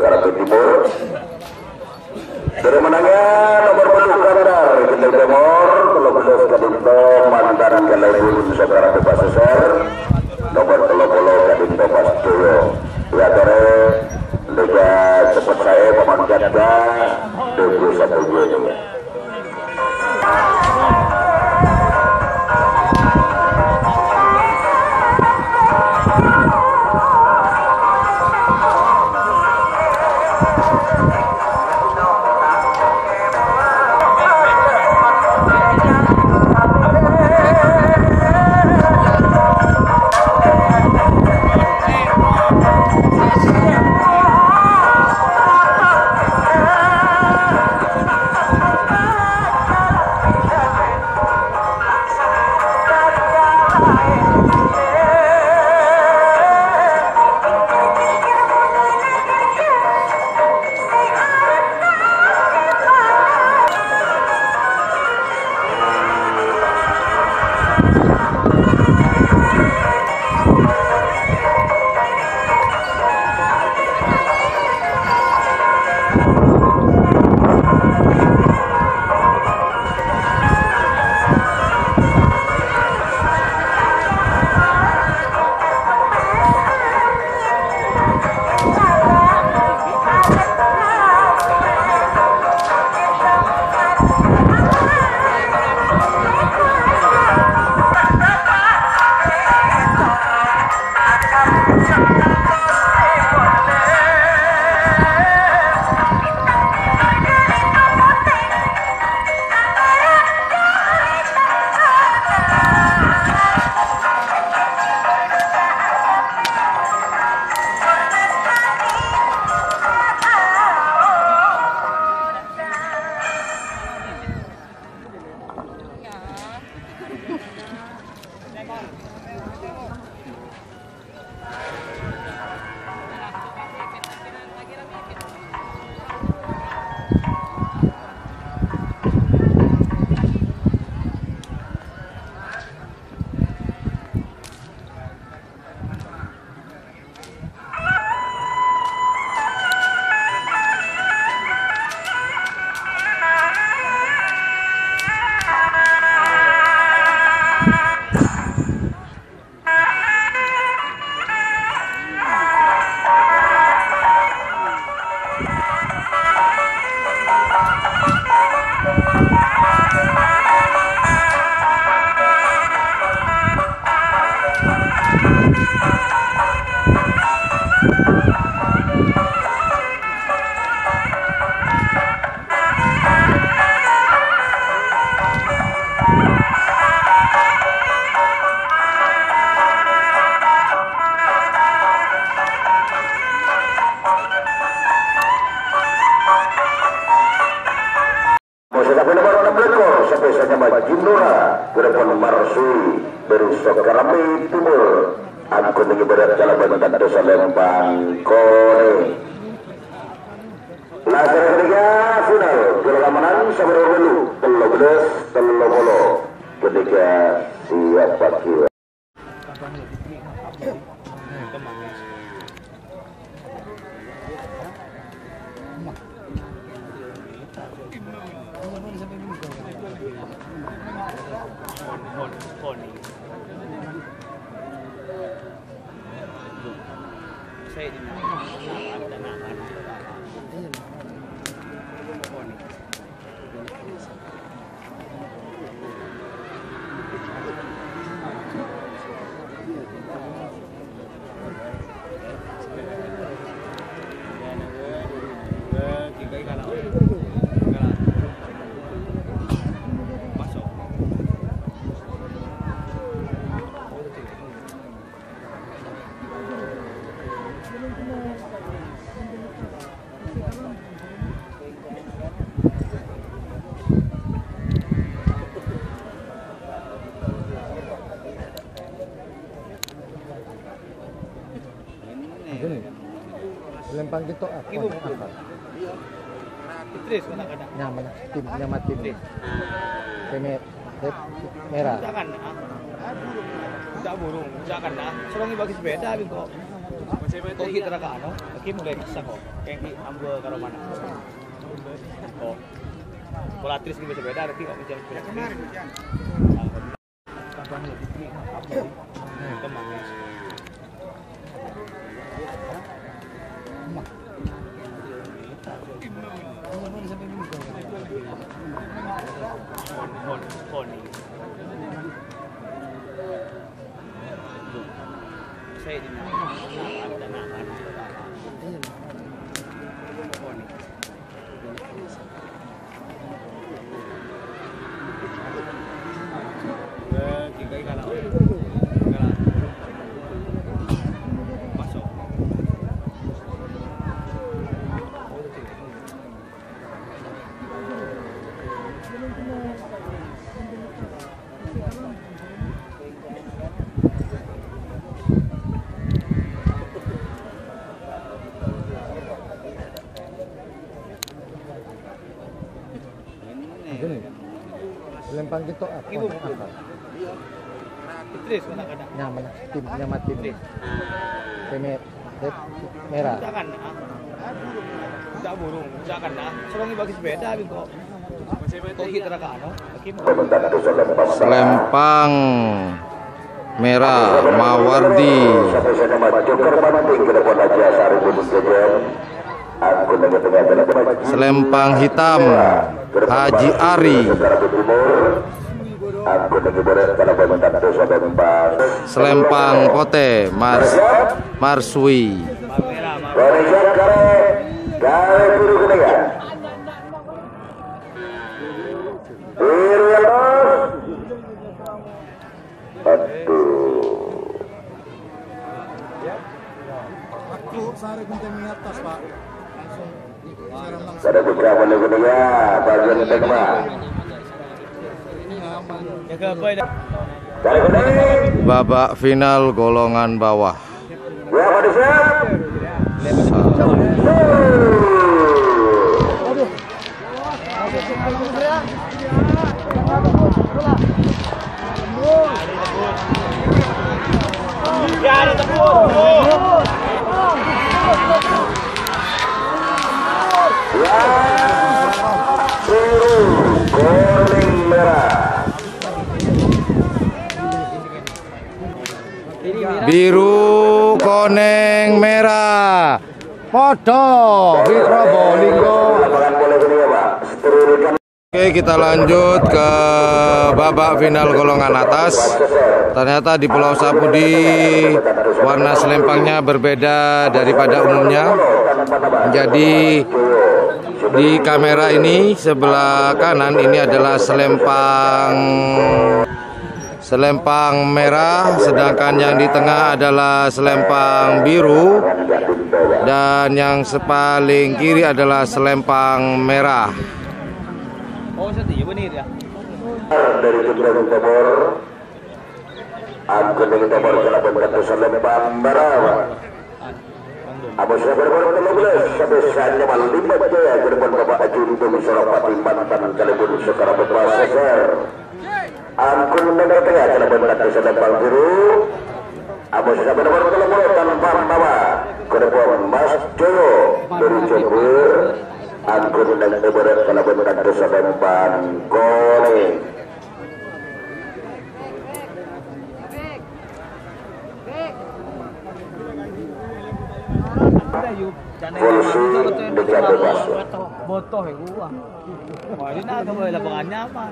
Karate Timur. Dari menangnya nomor 10 Kandar Kendal Timur, 13 Kadinto mantan Kalaibu Nusa Karate Pasisir, nomor 30 Kadinto Pasjoyo. Ya dari Liga cepat saya pemanjatnya 21 Juni. Gerakan Marsui dari Sokarami Timur, aku tinggi berat Jalaban dan Desa Lembang Kone. Laga ketiga final Geramanan Sabar Welu 13-30 ketika siapa kira. Saya di lempang gitu apa? Idris kadang-kadang. Nyaman tim nyamatin. Merah. Jangan. Tidak burung, jangan dah. Serongi bagi sepeda kok. Kok kita ka ano? Lagi mulai bisa kok. Kayak ambil karo mana? Oh. Volatris gitu beda lagi kok bisa beda. Kemarin hujan. Tambah lebih apa? Kemang. Saya di Lempang gitu apa? Ibu Petris kadang-kadang. Nyaman tim nyamatin. Merah. Jangan. Tidak burung, jangan nah. Serongi bagi sepeda kok. Kok kita ka ano? Lagi Selempang merah Mawardi. Selempang hitam Haji Ari. Selempang pote Marsui. Aku sehari kunting atas Pak. Ada beberapa negara bagian tengah. jaga apa ya? Babak final golongan bawah. Ya, pada siap. Ya, ada tepuk. Kuning merah. Biru koneng merah. Podo Probolinggo. Oke, kita lanjut ke babak final golongan atas. Ternyata di Pulau Sapudi warna selempangnya berbeda daripada umumnya. Jadi di kamera ini sebelah kanan ini adalah selempang merah, sedangkan yang di tengah adalah selempang biru, dan yang paling kiri adalah selempang merah. Oh, sedih benar ya. Dari Jumlah Timur, aku dengan Timur Selatan selempang merah. Abu Sabar baru 13 sampai saatnya malam 5 jaya ke depan Bapak Haji Demi Sorapati mantan kalibun sekarang berproses. Aku mendengar tengah ke depan kata selempang biru. Abu Sabar baru 13 tanpa nama ke depan Mas Joyo dari Jember. Aku mendengar ibarat kalau kata selempang kuning. Polisi dekat bebas. Botoh ya gua. Wah, ini nak boleh lapangan nyaman.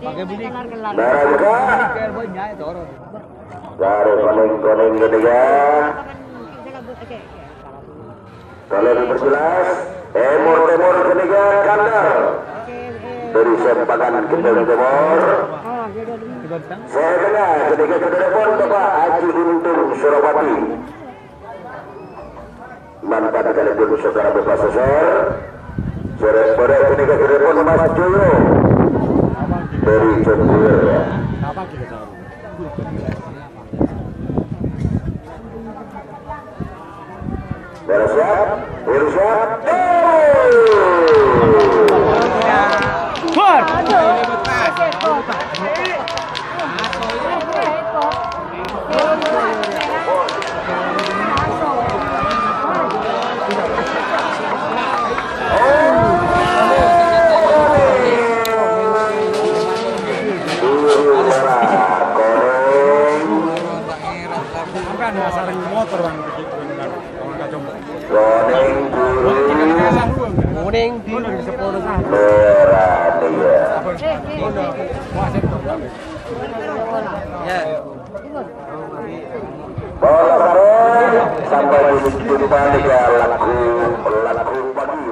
Pakai bunyi Mereka kayak banyak itu orang. dari kuning ketiga. Kalau diperjelas, Timur ketiga kandar dari sempakan Kendal Timur. Saya tengah ketiga ke depan Bapak Haji Untung Surabati. Mantan kalibun saudara Bapak Sesar. Sore ketiga ke depan Mas Joyo dari Jember. Beres siap, beres siap. Kuning di 10 sah. merah dia. Ya. Bola tarik sampai di depan dia laku pagi.